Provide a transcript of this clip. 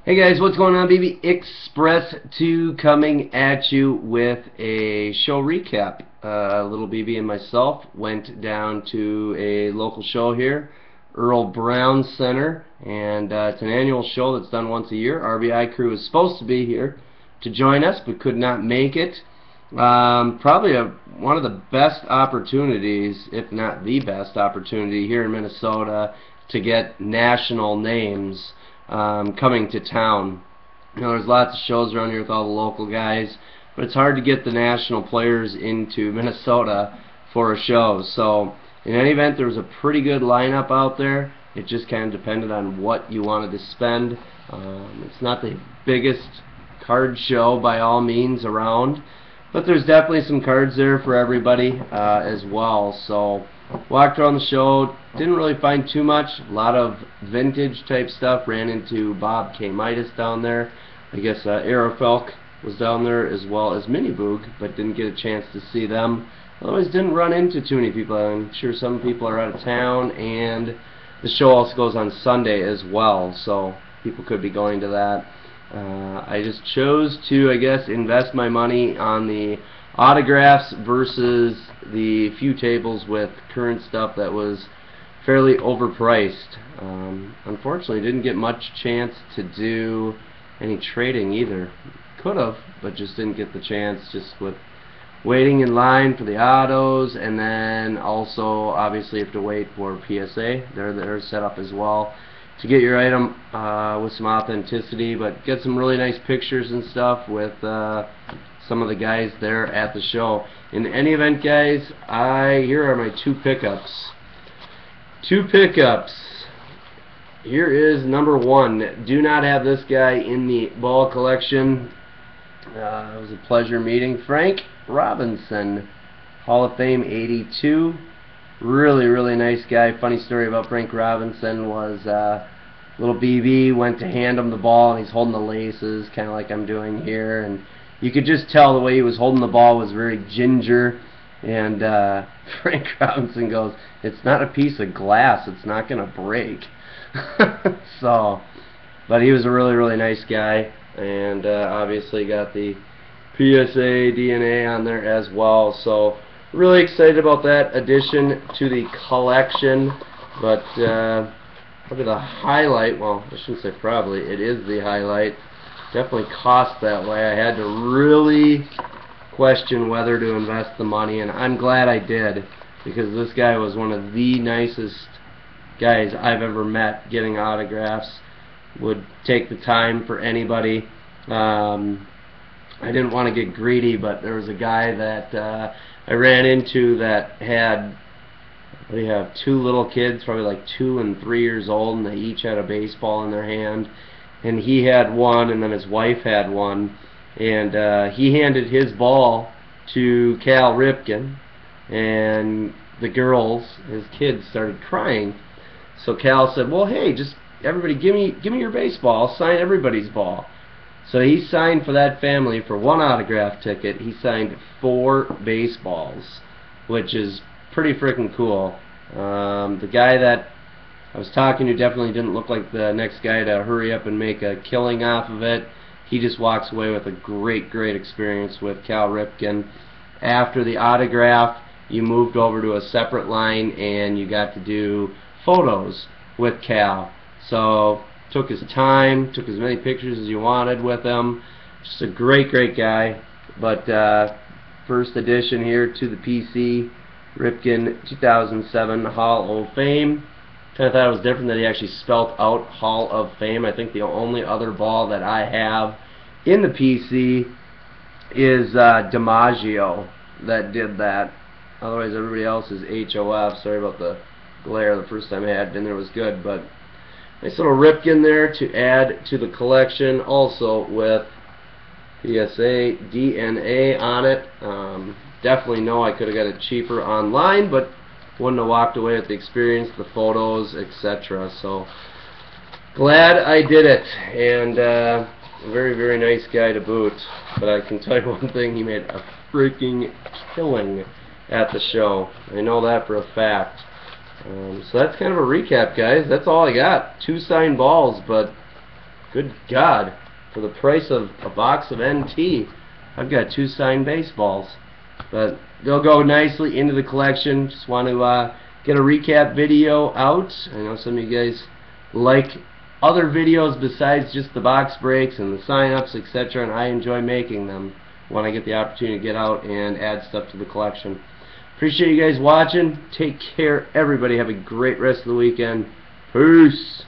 Hey guys, what's going on, BB Express 2 coming at you with a show recap. Little BB and myself went down to a local show here, Earle Brown Center, and it's an annual show that's done once a year. RBI crew was supposed to be here to join us but could not make it. Probably one of the best opportunities, if not the best opportunity here in Minnesota to get national names coming to town. You know, there's lots of shows around here with all the local guys, but it's hard to get the national players into Minnesota for a show. So in any event, there was a pretty good lineup out there. It just kind of depended on what you wanted to spend. It's not the biggest card show by all means around, but there's definitely some cards there for everybody as well. So walked around the show, didn't really find too much. A lot of vintage type stuff. Ran into Bob K. Midas down there. I guess Earle was down there as well as Mini Boog, but didn't get a chance to see them. Otherwise, didn't run into too many people. I'm sure some people are out of town, and the show also goes on Sunday as well, so people could be going to that. I just chose to, I guess, invest my money on the autographs versus the few tables with current stuff that was fairly overpriced. Unfortunately, didn't get much chance to do any trading either. Could have, but just didn't get the chance, just with waiting in line for the autos, and then also obviously have to wait for PSA. They're set up as well to get your item with some authenticity, but get some really nice pictures and stuff with some of the guys there at the show. In any event, guys, here are my two pickups. Here is number one. Do not have this guy in the ball collection. It was a pleasure meeting Frank Robinson, Hall of Fame 82. Really nice guy. Funny story about Frank Robinson was little BB went to hand him the ball and he's holding the laces, kind of like I'm doing here, and you could just tell the way he was holding the ball was very ginger. And Frank Robinson goes, "It's not a piece of glass, it's not gonna break." So, but he was a really nice guy, and obviously got the PSA DNA on there as well. So really excited about that addition to the collection. But probably the highlight, well, I shouldn't say probably, it is the highlight. Definitely cost that way. I had to really question whether to invest the money, and I'm glad I did, because this guy was one of the nicest guys I've ever met getting autographs. Would take the time for anybody. I didn't want to get greedy, but there was a guy that I ran into that had, we have two little kids, probably like 2 and 3 years old, and they each had a baseball in their hand, and he had one, and then his wife had one, and he handed his ball to Cal Ripken, and the girls, his kids, started crying. So Cal said, "Well, hey, just everybody give me your baseball. I'll sign everybody's ball." So he signed for that family for one autograph ticket. He signed 4 baseballs, which is pretty freaking cool. The guy that I was talking to definitely didn't look like the next guy to hurry up and make a killing off of it. He just walks away with a great experience with Cal Ripken. After the autograph, you moved over to a separate line and you got to do photos with Cal. So took his time, took as many pictures as you wanted with him. Just a great guy. But first addition here to the PC, Ripken 2007 Hall of Fame. Kind of thought it was different that he actually spelt out Hall of Fame. I think the only other ball that I have in the PC is DiMaggio that did that. Otherwise, everybody else is HOF. Sorry about the glare. The first time I had it in there was good, but nice little Ripken there to add to the collection, also with PSA DNA on it. Definitely know I could have got it cheaper online, but wouldn't have walked away with the experience, the photos, etc. So glad I did it, and a very nice guy to boot. But I can tell you one thing, he made a freaking killing at the show. I know that for a fact. So that's kind of a recap, guys. That's all I got. 2 signed balls, but Good God, for the price of a box of NT, I've got 2 signed baseballs. But they'll go nicely into the collection. Just want to get a recap video out. I know some of you guys like other videos besides just the box breaks and the sign-ups, etc., and I enjoy making them when I get the opportunity to get out and add stuff to the collection. Appreciate you guys watching. Take care, everybody. Have a great rest of the weekend. Peace.